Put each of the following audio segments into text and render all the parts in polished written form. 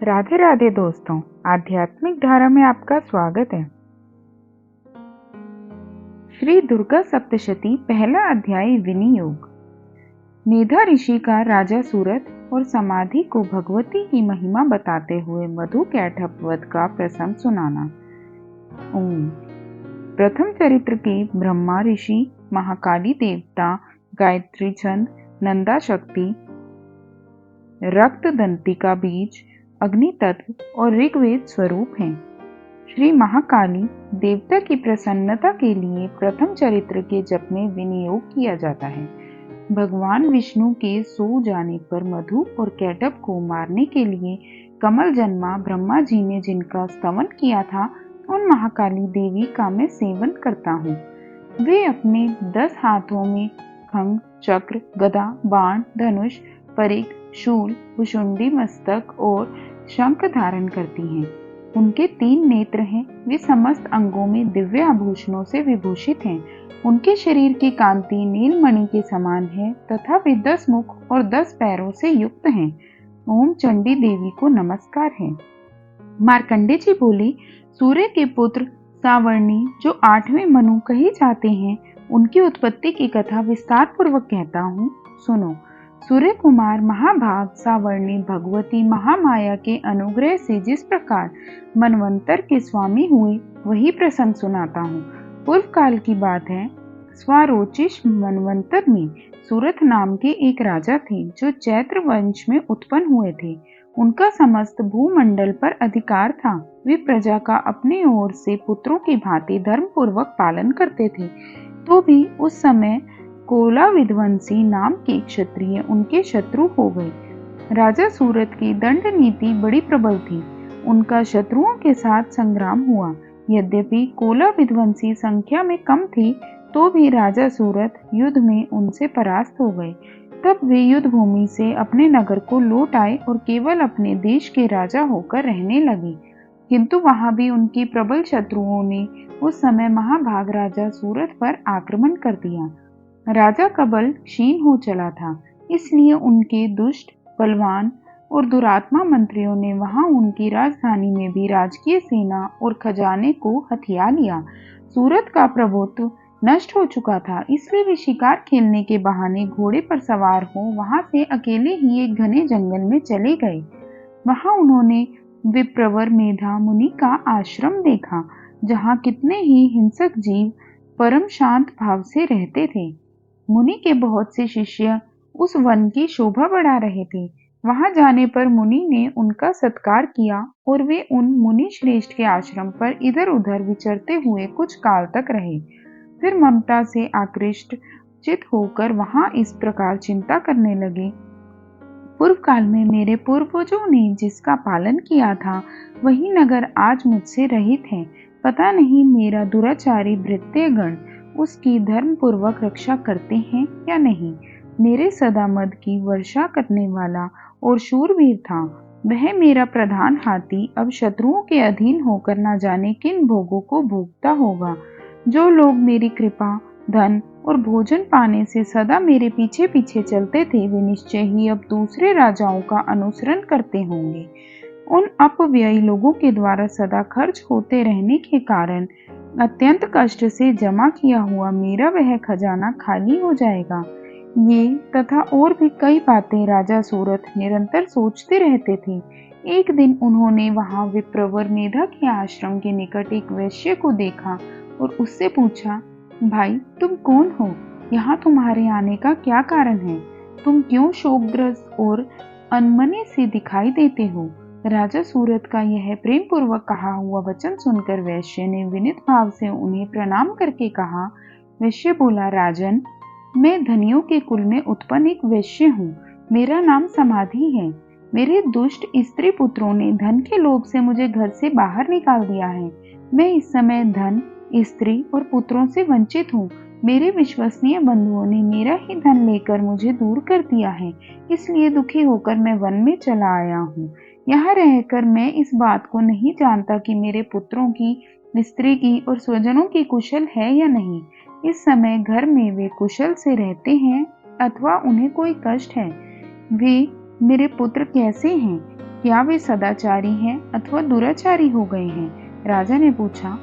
राधे राधे दोस्तों, आध्यात्मिक धारा में आपका स्वागत है। श्री दुर्गा सप्तशती पहला अध्याय विनियोग। मेधा ऋषि का राजा सूरत और समाधि को भगवती की महिमा बताते हुए मधु कैटभ वध का प्रसंग सुनाना। ओम। प्रथम चरित्र के ब्रह्मा ऋषि, महाकाली देवता, गायत्री छंद, नंदा शक्ति, रक्त दंतिका बीज, अग्नि तत्व और ऋग्वेद स्वरूप हैं। श्री महाकाली देवता की प्रसन्नता के लिए प्रथम चरित्र के जप में विनियोग किया जाता है। भगवान विष्णु के सो जाने पर मधु और कैटभ को मारने के लिए कमल जन्मा ब्रह्मा जी ने जिनका स्तवन किया था, उन महाकाली देवी का मैं सेवन करता हूँ। वे अपने 10 हाथों में खंग, चक्र, गदा, बाण, धनुष, परिघ, शूल, भुशुंडी मस्तक और शंख धारण करती हैं। उनके 3 नेत्र हैं। वे समस्त अंगों में दिव्य आभूषणों से विभूषित हैं। उनके शरीर की कांति नीलमणि के समान है तथा वे 10 मुख और 10 पैरों से युक्त हैं। ओम चंडी देवी को नमस्कार है। मार्कंडे जी बोले, सूर्य के पुत्र सावर्णी जो 8वें मनु कहे जाते हैं, उनकी उत्पत्ति की कथा विस्तार पूर्वक कहता हूँ, सुनो। सूर्य कुमार महाभाग सावर्णी भगवती महामाया के अनुग्रह से जिस प्रकार मनवंतर के स्वामी हुए, वही प्रसंग सुनाता हूँ। पूर्व काल की बात है। स्वारोचिष मनवंतर में सूरत नाम के एक राजा थे जो चैत्र वंश में उत्पन्न हुए थे। उनका समस्त भूमंडल पर अधिकार था। वे प्रजा का अपने ओर से पुत्रों की भांति धर्म पूर्वक पालन करते थे। तो भी उस समय कोला विध्वंसी नाम के क्षत्रिय उनके शत्रु हो गए। राजा सूरत की दंड नीति बड़ी प्रबल थी। उनका शत्रुओं के साथ संग्राम हुआ। यद्यपि कोला विध्वंसी संख्या में कम थी, तो भी राजा सूरत युद्ध में उनसे परास्त हो गए। तब वे युद्ध भूमि से अपने नगर को लौट आए और केवल अपने देश के राजा होकर रहने लगे। किंतु वहां भी उनकी प्रबल शत्रुओं ने उस समय महाभाग राजा सूरत पर आक्रमण कर दिया। राजा का बल क्षीण हो चला था, इसलिए उनके दुष्ट, बलवान और दुरात्मा मंत्रियों ने वहां उनकी राजधानी में भी राजकीय सेना और खजाने को हथिया लिया। सूरत का प्रभुत्व नष्ट हो चुका था, इसलिए वे शिकार खेलने के बहाने घोड़े पर सवार हो वहां से अकेले ही एक घने जंगल में चले गए। वहां उन्होंने विप्रवर मेधा मुनि का आश्रम देखा, जहां कितने ही हिंसक जीव परम शांत भाव से रहते थे। मुनि के बहुत से शिष्य उस वन की शोभा बढ़ा रहे थे। वहां जाने पर मुनि ने उनका सत्कार किया और वे उन मुनि श्रेष्ठ के आश्रम पर इधर उधर विचरते हुए कुछ काल तक रहे। फिर ममता से आकृष्ट चित होकर वहां इस प्रकार चिंता करने लगे, पूर्व काल में मेरे पूर्वजों ने जिसका पालन किया था, वही नगर आज मुझसे रहित है। पता नहीं मेरा दुराचारी भृत्यगण उसकी धर्म पूर्वक रक्षा करते हैं या नहीं। मेरे सदा मद की वर्षा करने वाला और शूरवीर था, वह मेरा प्रधान हाथी अब शत्रुओं के अधीन होकर न जाने किन भोगों को भोगता होगा। जो लोग मेरी कृपा, धन और भोजन पाने से सदा मेरे पीछे पीछे चलते थे, वे निश्चय ही अब दूसरे राजाओं का अनुसरण करते होंगे। उन अपव्ययी लोगों के द्वारा सदा खर्च होते रहने के कारण अत्यंत कष्ट से जमा किया हुआ मेरा वह खजाना खाली हो जाएगा। ये तथा और भी कई बातें राजा सूरत निरंतर सोचते रहते थे। एक दिन उन्होंने वहां विप्रवर मेधा के आश्रम के निकट एक वैश्य को देखा और उससे पूछा, भाई तुम कौन हो? यहाँ तुम्हारे आने का क्या कारण है? तुम क्यों शोकग्रस्त और अनमने से दिखाई देते हो? राजा सूरत का यह प्रेम पूर्वक कहा हुआ वचन सुनकर वैश्य ने विनीत भाव से उन्हें प्रणाम करके कहा। वैश्य बोला, राजन, मैं धनियों के कुल में उत्पन्न एक वैश्य हूँ। मेरा नाम समाधि है। मेरे दुष्ट स्त्री पुत्रों ने धन के लोभ से मुझे घर से बाहर निकाल दिया है। मैं इस समय धन, स्त्री और पुत्रों से वंचित हूँ। मेरे विश्वसनीय बंधुओं ने मेरा ही धन लेकर मुझे दूर कर दिया है, इसलिए दुखी होकर मैं वन में चला आया हूँ। यहाँ रहकर मैं इस बात को नहीं जानता कि मेरे पुत्रों की, स्त्री की और स्वजनों की कुशल है या नहीं। इस समय घर में वे कुशल से रहते हैं अथवा उन्हें कोई कष्ट है। वे मेरे पुत्र कैसे हैं, क्या वे सदाचारी हैं अथवा दुराचारी हो गए हैं? राजा ने पूछा,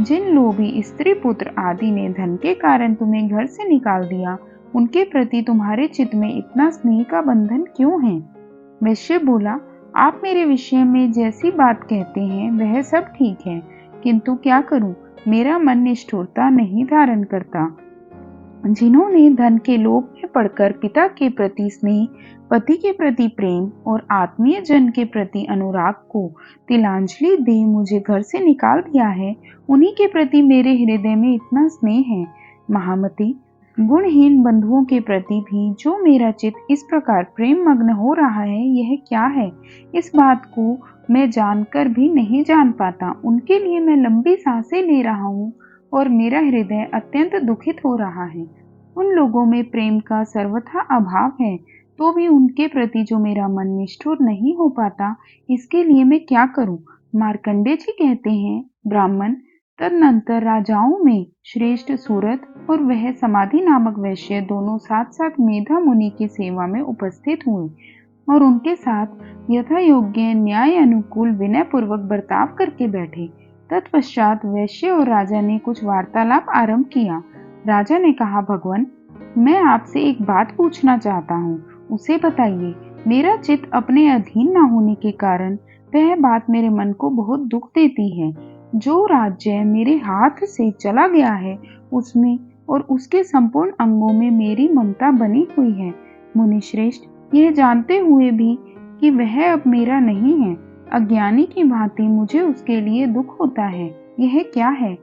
जिन लोभी स्त्री पुत्र आदि ने धन के कारण तुम्हें घर से निकाल दिया, उनके प्रति तुम्हारे चित्त में इतना स्नेह का बंधन क्यों है? वैश्य बोला, आप मेरे विषय में जैसी बात कहते हैं वह सब ठीक है, किंतु क्या करूं, मेरा मन निष्ठुरता नहीं धारण करता। जिन्होंने धन के लोभ में पड़कर पिता के प्रति स्नेह, पति के प्रति प्रेम और आत्मीय जन के प्रति अनुराग को तिलांजलि दे मुझे घर से निकाल दिया है, उन्हीं के प्रति मेरे हृदय में इतना स्नेह है। महामती, गुणहीन बंधुओं के प्रति भी जो मेरा चित्त इस प्रकार प्रेम मग्न हो रहा है, यह क्या है? इस बात को मैं जानकर भी नहीं जान पाता। उनके लिए मैं लंबी सांसें ले रहा हूँ और मेरा हृदय अत्यंत दुखित हो रहा है। उन लोगों में प्रेम का सर्वथा अभाव है, तो भी उनके प्रति जो मेरा मन निष्ठुर नहीं हो पाता, इसके लिए मैं क्या करूं? मार्कंडेय जी कहते हैं, ब्राह्मण, तदनंतर राजाओं में श्रेष्ठ सूरत और वह समाधि नामक वैश्य दोनों साथ साथ मेधा मुनि की सेवा में उपस्थित हुए और उनके साथ यथा योग्य न्याय अनुकूल विनय पूर्वक बर्ताव करके बैठे। तत्पश्चात वैश्य और राजा ने कुछ वार्तालाप आरंभ किया। राजा ने कहा, भगवान, मैं आपसे एक बात पूछना चाहता हूँ, उसे बताइए। मेरा चित्त अपने अधीन न होने के कारण वह बात मेरे मन को बहुत दुख देती है। जो राज्य मेरे हाथ से चला गया है, उसमें और उसके संपूर्ण अंगों में मेरी ममता बनी हुई है। मुनि श्रेष्ठ, यह जानते हुए भी कि वह अब मेरा नहीं है, अज्ञानी की भांति मुझे उसके लिए दुख होता है। यह क्या है?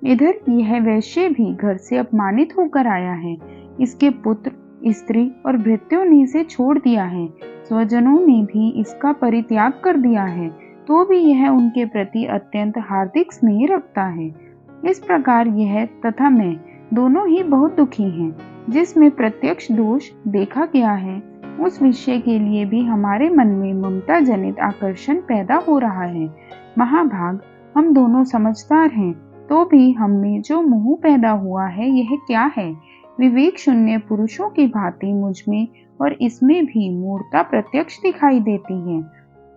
इधर यह वैश्य भी घर से अपमानित होकर आया है। इसके पुत्र, स्त्री और भृत्यों ने इसे छोड़ दिया है। स्वजनों ने भी इसका परित्याग कर दिया है, तो भी यह उनके प्रति अत्यंत हार्दिक स्नेह रखता है। इस प्रकार यह तथा मैं दोनों ही बहुत दुखी हैं। जिसमें प्रत्यक्ष दोष देखा गया है, उस विषय के लिए भी हमारे मन में ममता जनित आकर्षण पैदा हो रहा है। महाभाग, हम दोनों समझदार हैं, तो भी हम में जो मोह पैदा हुआ है, यह क्या है? विवेक शून्य पुरुषों की भांति मुझ में और इसमें भी मूर्ता प्रत्यक्ष दिखाई देती है।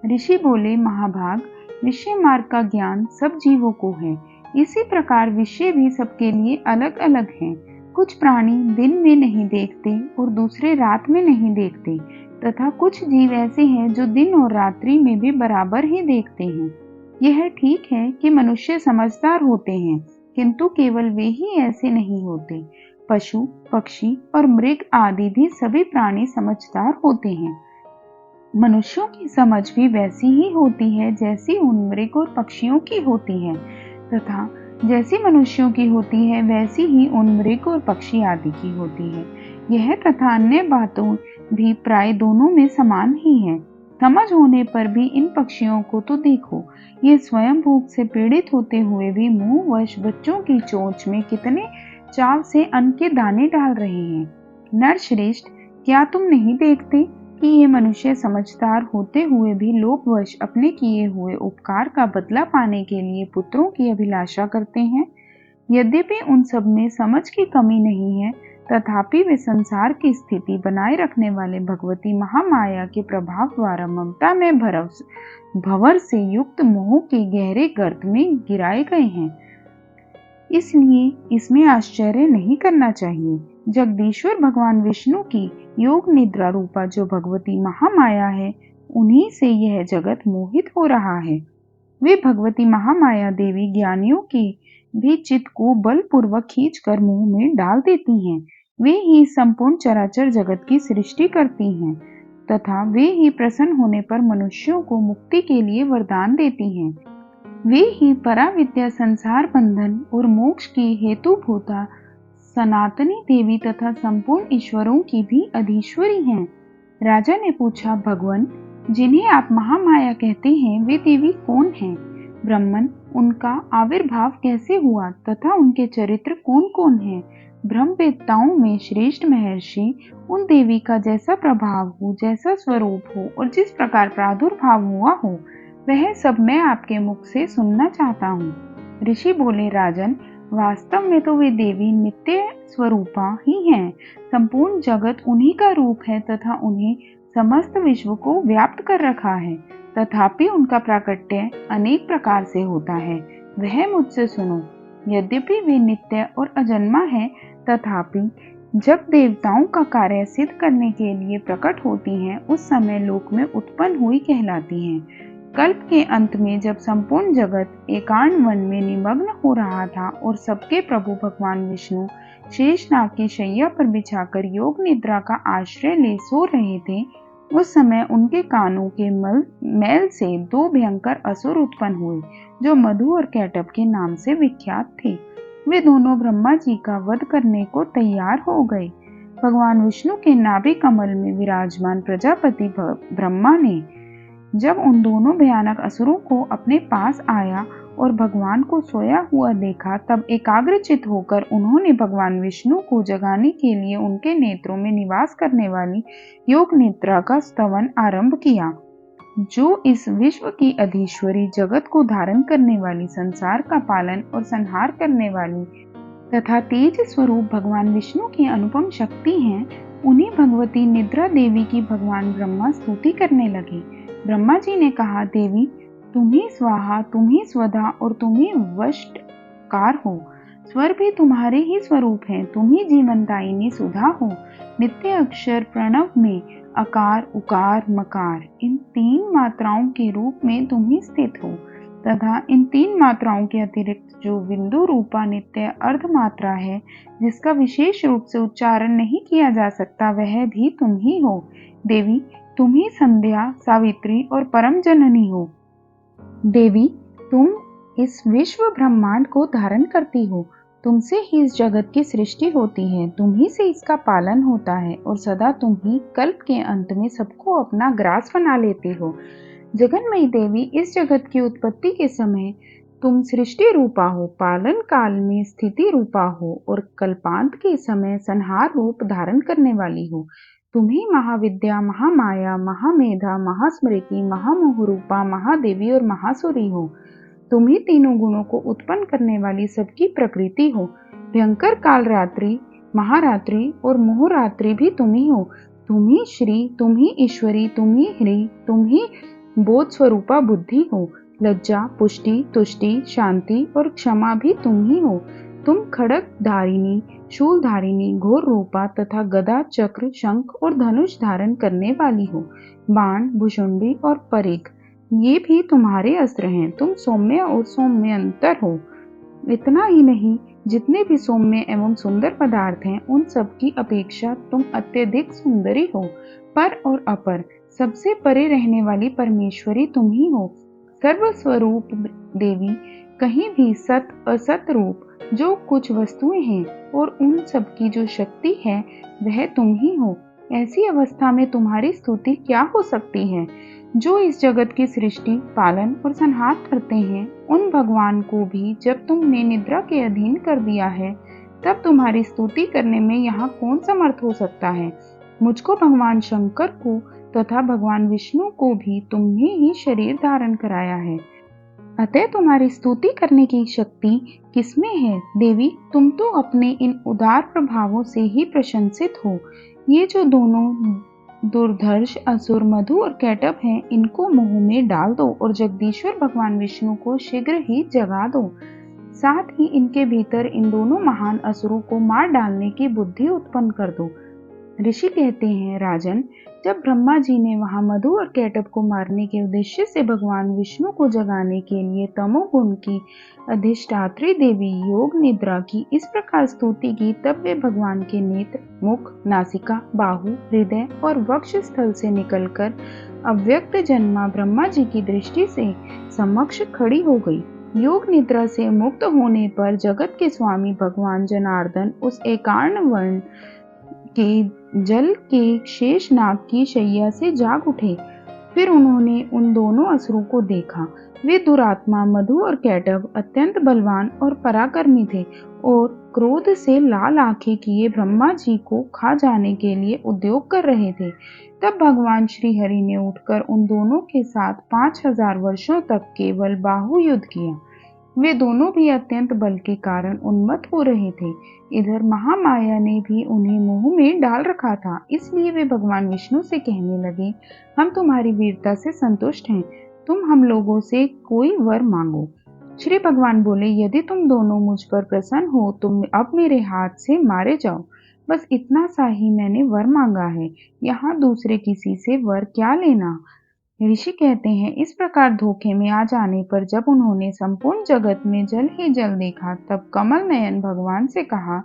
ऋषि बोले, महाभाग, विषय मार्ग का ज्ञान सब जीवों को है। इसी प्रकार विषय भी सबके लिए अलग अलग हैं। कुछ प्राणी दिन में नहीं देखते और दूसरे रात में नहीं देखते, तथा कुछ जीव ऐसे हैं जो दिन और रात्रि में भी बराबर ही देखते हैं। यह ठीक है कि मनुष्य समझदार होते हैं, किंतु केवल वे ही ऐसे नहीं होते। पशु, पक्षी और मृग आदि भी सभी प्राणी समझदार होते हैं। मनुष्यों की समझ भी वैसी ही होती है जैसी उन मृग और पक्षियों की होती है, तथा जैसी मनुष्यों की होती है वैसी ही उन मृग और पक्षी आदि की होती है। यह तथा अन्य बातों भी प्राय दोनों में समान ही है। समझ होने पर भी इन पक्षियों को तो देखो, ये स्वयं भूख से पीड़ित होते हुए भी मुंहवश बच्चों की चोंच में कितने चाव से अन्न के दाने डाल रहे हैं। नरश्रेष्ठ, क्या तुम नहीं देखते कि ये मनुष्य समझदार होते हुए भी लोभवश अपने किए हुए उपकार का बदला पाने के लिए पुत्रों की अभिलाषा करते हैं? यद्यपि उन सब में समझ की कमी नहीं है, तथापि वे संसार की स्थिति बनाए रखने वाले भगवती महामाया के प्रभाव द्वारा ममता में भंवर से युक्त मोह के गहरे गर्त में गिराए गए हैं। इसलिए इसमें आश्चर्य नहीं करना चाहिए। जगदीश्वर भगवान विष्णु की योग निद्रा रूपा जो भगवती महामाया है, उन्हीं से यह जगत मोहित हो रहा है। वे भगवती महामाया देवी ज्ञानियों के भी चित्त को बलपूर्वक खींचकर मुंह में डाल देती हैं। वे ही संपूर्ण चराचर जगत की सृष्टि करती हैं, तथा वे ही प्रसन्न होने पर मनुष्यों को मुक्ति के लिए वरदान देती हैं। वे ही पराविद्या, संसार बंधन और मोक्ष की हेतुभूता सनातनी देवी तथा संपूर्ण ईश्वरों की भी अधीश्वरी हैं। राजा ने पूछा, भगवान, जिन्हें आप महामाया कहते हैं, वे देवी कौन हैं? ब्राह्मण, उनका आविर्भाव कैसे हुआ तथा उनके चरित्र कौन कौन हैं? ब्रह्मवेत्ताओं में श्रेष्ठ महर्षि उन देवी का जैसा प्रभाव हो, जैसा स्वरूप हो और जिस प्रकार प्रादुर्भाव हुआ हो, वह सब मैं आपके मुख से सुनना चाहता हूँ। ऋषि बोले, राजन, वास्तव में तो वे देवी नित्य स्वरूपा ही हैं। संपूर्ण जगत उन्हीं का रूप है तथा उन्हें समस्त विश्व को व्याप्त कर रखा है। तथापि उनका प्राकट्य अनेक प्रकार से होता है, वह मुझसे सुनो। यद्यपि वे नित्य और अजन्मा है, तथापि जब देवताओं का कार्य सिद्ध करने के लिए प्रकट होती हैं, उस समय लोक में उत्पन्न हुई कहलाती हैं। कल्प के अंत में जब संपूर्ण जगत एकांत वन में निमग्न हो रहा था और सबके प्रभु भगवान विष्णु शेषनाग की शैया पर बिछाकर योग निद्रा का आश्रय ले सो रहे थे, उस समय उनके कानों के मैल से दो भयंकर असुर उत्पन्न हुए, जो मधु और कैटभ के नाम से विख्यात थे। वे दोनों ब्रह्मा जी का वध करने को तैयार हो गए। भगवान विष्णु के नाभि कमल में विराजमान प्रजापति ब्रह्मा ने जब उन दोनों भयानक असुरों को अपने पास आया और भगवान को सोया हुआ देखा, तब एकाग्रचित होकर उन्होंने भगवान विष्णु को जगाने के लिए उनके नेत्रों में निवास करने वाली योग निद्रा का स्तवन आरंभ किया, जो इस विश्व की अधीश्वरी, जगत को धारण करने वाली, संसार का पालन और संहार करने वाली तथा तेज स्वरूप भगवान विष्णु की अनुपम शक्ति हैं। उन्हीं भगवती निद्रा देवी की भगवान ब्रह्मा स्तुति करने लगे। ब्रह्मा जी ने कहा, देवी तुम ही स्वाहा, तुम ही स्वधा और तुम ही वशटकार हो। स्वर भी तुम्हारे ही स्वरूप हैं, तुम ही जीवनदायिनी सुधा हो। नित्य अक्षर प्रणव में अकार, उकार, मकार, इन तीन मात्राओं के रूप में तुम ही स्थित हो तथा इन तीन मात्राओं के अतिरिक्त जो बिंदु रूपा नित्य अर्ध मात्रा है, जिसका विशेष रूप से उच्चारण नहीं किया जा सकता, वह भी तुम ही हो। देवी तुम ही संध्या, सावित्री और परम जननी हो। देवी तुम इस विश्व ब्रह्मांड को धारण करती हो, तुमसे ही इस जगत की सृष्टि होती है, तुम ही से इसका पालन होता है और सदा तुम ही कल्प के अंत में सबको अपना ग्रास बना लेती हो। जगन्मयी देवी, इस जगत की उत्पत्ति के समय तुम सृष्टि रूपा हो, पालन काल में स्थिति रूपा हो और कल्पांत के समय संहार रूप धारण करने वाली हो। तुम ही महाविद्या, महामाया, महामेधा, महास्मृति, महामोहरूपा, महादेवी और महासुरी हो। तुम ही तीनों गुणों को उत्पन्न करने वाली सबकी प्रकृति हो। भयंकर काल रात्रि, महारात्रि और मोहरात्रि भी तुम ही हो। तुम ही श्री, तुम ही ईश्वरी, तुम ही ह्री, तुम ही बोध स्वरूपा बुद्धि हो। लज्जा, पुष्टि, तुष्टि, शांति और क्षमा भी तुम ही हो। तुम खड़ग धारिणी, शूल धारिणी, घोर रूपा तथा गदा, चक्र, शंख और धनुष धारण करने वाली हो। बाण, भुषुंडी और परिघ, ये भी तुम्हारे अस्त्र हैं। तुम सौम्य और सौम्य अंतर हो। इतना ही नहीं, जितने भी सौम्य एवं सुंदर पदार्थ हैं, उन सब की अपेक्षा तुम अत्यधिक सुंदरी हो। पर और अपर, सबसे परे रहने वाली परमेश्वरी तुम ही हो। सर्वस्वरूप देवी, कहीं भी सत असत रूप जो कुछ वस्तुएं हैं और उन सब की जो शक्ति है, वह तुम ही हो। ऐसी अवस्था में तुम्हारी स्तुति क्या हो सकती है? जो इस जगत की सृष्टि, पालन और संहार करते हैं, उन भगवान को भी जब तुमने निद्रा के अधीन कर दिया है, तब तुम्हारी स्तुति करने में यहाँ कौन समर्थ हो सकता है? मुझको भगवान शंकर को तथा भगवान विष्णु को भी तुमने ही शरीर धारण कराया है, अतः तुम्हारी स्तुति करने की शक्ति किसमें है? देवी, तुम तो अपने इन उदार प्रभावों से ही प्रशंसित हो। ये जो दोनों दुर्धर्ष असुर मधु और कैटभ हैं, इनको मुंह में डाल दो और जगदीश्वर भगवान विष्णु को शीघ्र ही जगा दो। साथ ही इनके भीतर इन दोनों महान असुरों को मार डालने की बुद्धि उत्पन्न कर दो। ऋषि कहते हैं, राजन, जब ब्रह्मा जी ने वहां मधु और कैटभ को मारने के उद्देश्य से भगवान विष्णु को जगाने के लिए तमोगुण की अधिष्ठात्री देवी योग निद्रा की इस प्रकार स्तुति की, तब वे भगवान के नेत्र, मुख, नासिका, बाहु, हृदय और वक्ष स्थल से निकलकर अव्यक्त जन्मा ब्रह्मा जी की दृष्टि से समक्ष खड़ी हो गई। योग निद्रा से मुक्त होने पर जगत के स्वामी भगवान जनार्दन उस एकार्ण वर्ण के जल के शेषनाग की शैया से जाग उठे। फिर उन्होंने उन दोनों असुरों को देखा। वे दुरात्मा मधु और कैटभ अत्यंत बलवान और पराक्रमी थे और क्रोध से लाल आंखें किए ब्रह्मा जी को खा जाने के लिए उद्योग कर रहे थे। तब भगवान श्री हरि ने उठकर उन दोनों के साथ 5000 वर्षों तक केवल बाहु युद्ध किया। वे दोनों भी अत्यंत बल के कारण उन्मत्त हो रहे थे। इधर महामाया ने भी उन्हें मुंह में डाल रखा था, इसलिए वे भगवान विष्णु से कहने लगे, हम तुम्हारी वीरता से संतुष्ट हैं, तुम हम लोगों से कोई वर मांगो। श्री भगवान बोले, यदि तुम दोनों मुझ पर प्रसन्न हो तो अब मेरे हाथ से मारे जाओ। बस इतना सा ही मैंने वर मांगा है, यहाँ दूसरे किसी से वर क्या लेना। ऋषि कहते हैं, इस प्रकार धोखे में आ जाने पर जब उन्होंने संपूर्ण जगत में जल ही जल देखा, तब कमल नयन भगवान से कहा,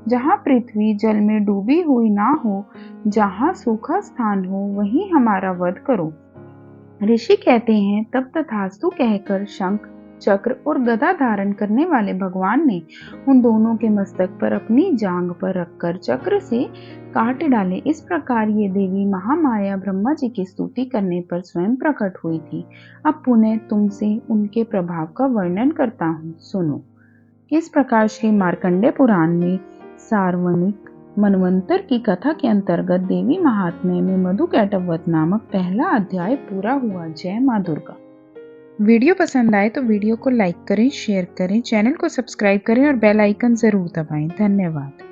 जहाँ पृथ्वी जल में डूबी हुई ना हो, जहाँ सूखा स्थान हो, वहीं हमारा वध करो। ऋषि कहते हैं, तब तथास्तु कहकर शंख, चक्र और गदा धारण करने वाले भगवान ने उन दोनों के मस्तक पर अपनी जांग पर रखकर चक्र से काट डाले। इस प्रकार ये देवी महामाया ब्रह्मा जी की स्तुति करने पर स्वयं प्रकट हुई थी। अब पुनः तुमसे उनके प्रभाव का वर्णन करता हूँ, सुनो। इस प्रकार श्री मार्कंडेय पुराण में सार्वनिक मनवंतर की कथा के अंतर्गत देवी महात्म्य में मधुकैटभ नामक पहला अध्याय पूरा हुआ। जय माँ दुर्गा। वीडियो पसंद आए तो वीडियो को लाइक करें, शेयर करें, चैनल को सब्सक्राइब करें और बेल आइकन जरूर दबाएं। धन्यवाद।